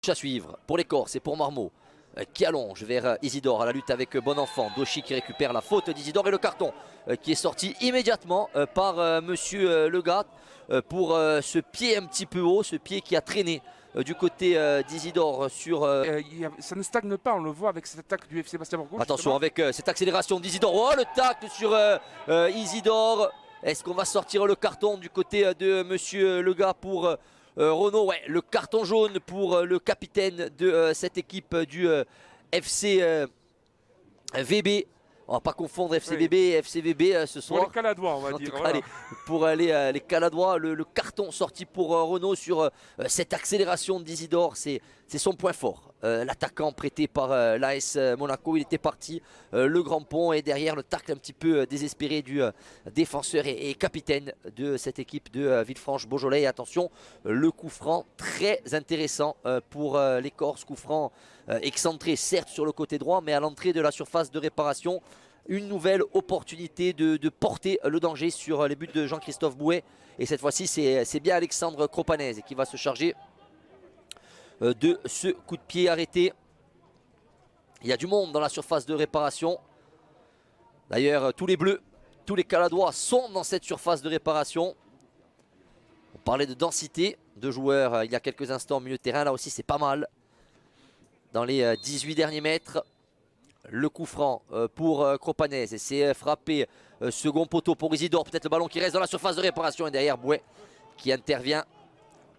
À suivre pour les Corses et pour Marmot qui allonge vers Isidore à la lutte avec Bonenfant. Doshi qui récupère la faute d'Isidore et le carton qui est sorti immédiatement par monsieur Legat pour ce pied un petit peu haut, ce pied qui a traîné du côté d'Isidore sur... ça ne stagne pas, on le voit avec cette attaque du FC Bastia Borgo. Attention avec cette accélération d'Isidore. Oh, le tacle sur Isidore. Est-ce qu'on va sortir le carton du côté de monsieur Legat pour... Renaud, ouais, le carton jaune pour le capitaine de cette équipe du FC VB. On va pas confondre FCVB et FCVB ce soir. Pour les Caladois, on va dire. Voilà. Pour aller les Caladois, le carton sorti pour Renaud sur cette accélération d'Isidore, c'est son point fort. L'attaquant prêté par l'AS Monaco, il était parti, le grand pont et derrière le tacle un petit peu désespéré du défenseur et capitaine de cette équipe de Villefranche-Beaujolais. Et attention, le coup franc très intéressant pour les Corses, coup franc excentré certes sur le côté droit, mais à l'entrée de la surface de réparation. Une nouvelle opportunité de porter le danger sur les buts de Jean-Christophe Bouet. Et cette fois-ci, c'est bien Alexandre Cropanese qui va se charger de ce coup de pied arrêté. Il y a du monde dans la surface de réparation. D'ailleurs, tous les Bleus, tous les Caladois sont dans cette surface de réparation. On parlait de densité de joueurs il y a quelques instants au milieu de terrain. Là aussi, c'est pas mal. Dans les 18 derniers mètres. Le coup franc pour Cropanese, c'est frappé, second poteau pour Isidore, peut-être le ballon qui reste dans la surface de réparation et derrière Bouet qui intervient.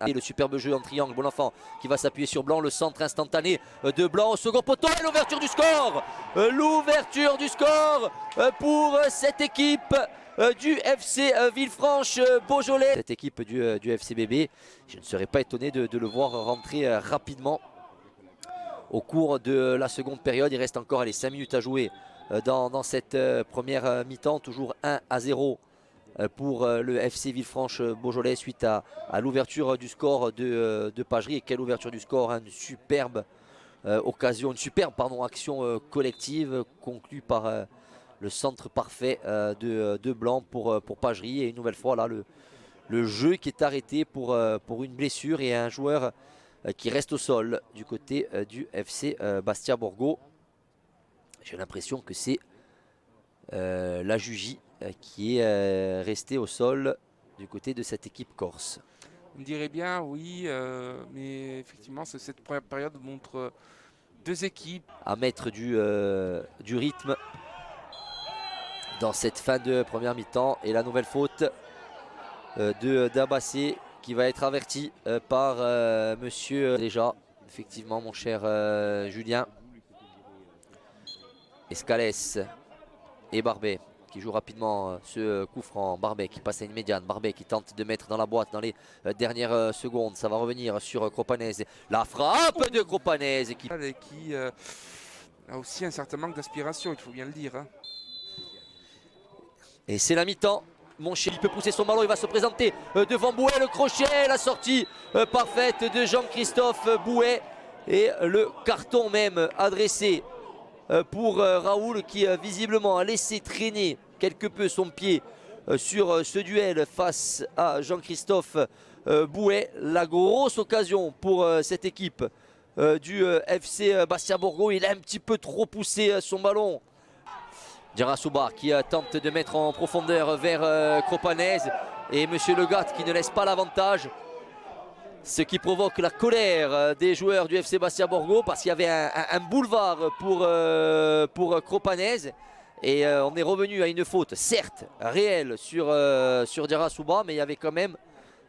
Et le superbe jeu en triangle, Bonenfant qui va s'appuyer sur Blanc, le centre instantané de Blanc au second poteau et l'ouverture du score. L'ouverture du score pour cette équipe du FC Villefranche-Beaujolais. Cette équipe du FCBB, je ne serais pas étonné de le voir rentrer rapidement. Au cours de la seconde période, il reste encore 5 minutes à jouer dans cette première mi-temps. Toujours 1-0 pour le FC Villefranche-Beaujolais suite à l'ouverture du score de Pagerie. Et quelle ouverture du score, hein, une superbe action collective conclue par le centre parfait de Blanc pour Pagerie. Et une nouvelle fois, là, le jeu qui est arrêté pour une blessure et un joueur qui reste au sol du côté du FC Bastia Borgo. J'ai l'impression que c'est la Jugie qui est restée au sol du côté de cette équipe corse. On dirait bien, oui, mais effectivement, cette première période montre deux équipes à mettre du rythme dans cette fin de première mi-temps. Et la nouvelle faute d'Abassé qui va être averti par monsieur déjà, effectivement mon cher Julien. Escalès et Barbet qui joue rapidement ce coup franc. Barbet qui passe à une médiane. Barbet qui tente de mettre dans la boîte dans les dernières secondes. Ça va revenir sur Cropanese. La frappe de Cropanese qui a aussi un certain manque d'aspiration, il faut bien le dire. Hein. Et c'est la mi-temps. Mon cher, il peut pousser son ballon, il va se présenter devant Bouet, le crochet, la sortie parfaite de Jean-Christophe Bouet et le carton même adressé pour Raoul qui visiblement a laissé traîner quelque peu son pied sur ce duel face à Jean-Christophe Bouet. La grosse occasion pour cette équipe du FC Bastia Borgo, il a un petit peu trop poussé son ballon. Djarasouba qui tente de mettre en profondeur vers Cropanese et monsieur Legat qui ne laisse pas l'avantage. Ce qui provoque la colère des joueurs du FC Bastia Borgo parce qu'il y avait un boulevard pour Cropanese. Et on est revenu à une faute, certes réelle sur Djarasouba, mais il y avait quand même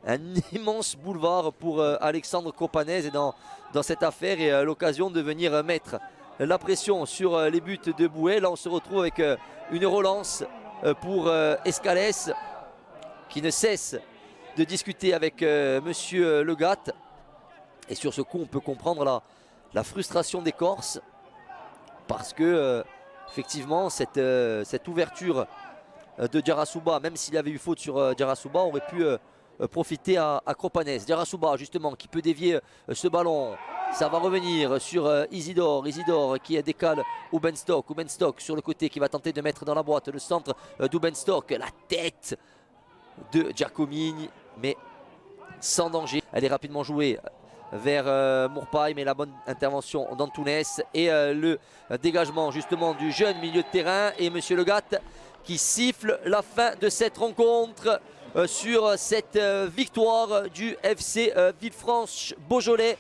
un immense boulevard pour Alexandre Cropanese dans cette affaire et l'occasion de venir mettre la pression sur les buts de Bouet. Là on se retrouve avec une relance pour Escalès qui ne cesse de discuter avec monsieur Legat. Et sur ce coup on peut comprendre la frustration des Corses parce que effectivement cette ouverture de Djarasouba, même s'il y avait eu faute sur Djarasouba, aurait pu profiter à Cropanese. Djarasouba justement qui peut dévier ce ballon. Ça va revenir sur Isidore qui décale Oubenstock. Oubenstock sur le côté qui va tenter de mettre dans la boîte le centre d'Oubenstock. La tête de Giacomini, mais sans danger. Elle est rapidement jouée vers Mourpaille, mais la bonne intervention d'Antunes et le dégagement justement du jeune milieu de terrain et Monsieur Le Gall qui siffle la fin de cette rencontre sur cette victoire du FC Villefranche-Beaujolais.